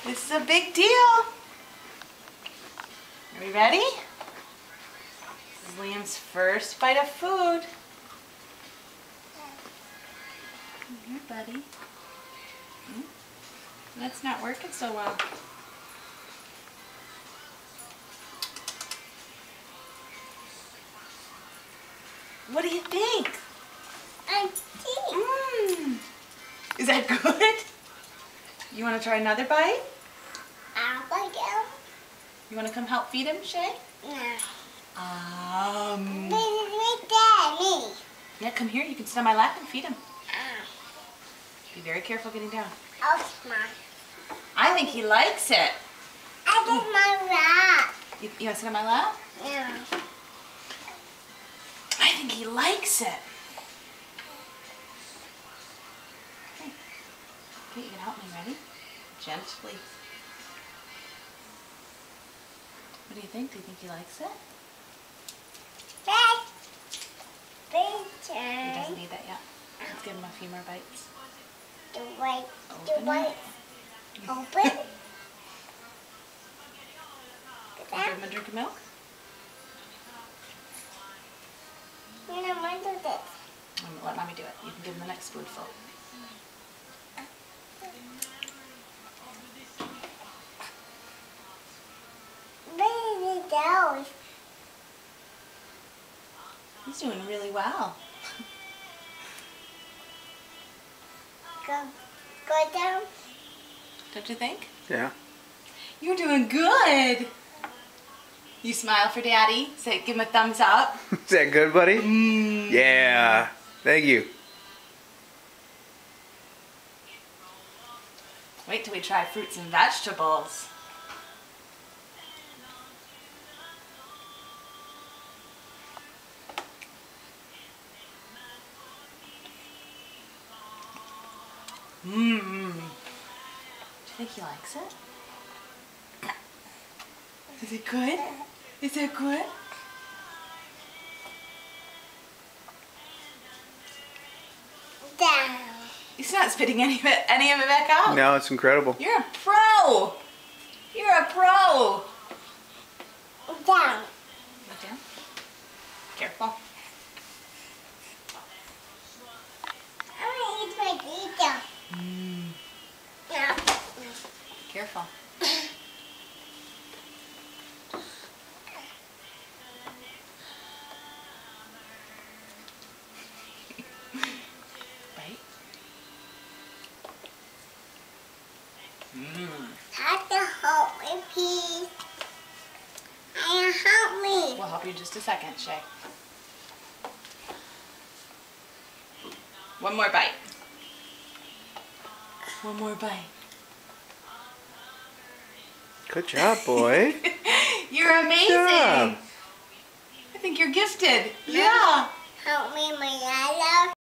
This is a big deal. Are we ready? This is Liam's first bite of food. Come here, buddy. That's not working so well. What do you think? Is that good? You want to try another bite? You want to come help feed him, Shay? Yeah. Yeah, come here. You can sit on my lap and feed him. Be very careful getting down. I think he likes it. I like my lap. You want to sit on my lap? Yeah. I think he likes it. Okay, you can help me. Ready? Gently. What do you think? Do you think he likes it? He doesn't need that yet. Let's give him a few more bites. Open. Give him a drink of milk. Let mommy do it. You can give him the next spoonful. He's doing really well. Go down. Don't you think? Yeah. You're doing good. You smile for Daddy. Say, give him a thumbs up. Is that good, buddy? Yeah. Thank you. Wait till we try fruits and vegetables. Do you think he likes it? Is it good? Is it good? Down. He's not spitting any of it back out. No, it's incredible. You're a pro. You're a pro. Down. Look down. Careful. I'm gonna eat my pizza. Yeah. Careful. Right? Have to help me, please. Help me. We'll help you in just a second, Shay. One more bite. One more bite. Good job, boy. You're amazing. job. I think you're gifted. Yeah. Help me, my yellow.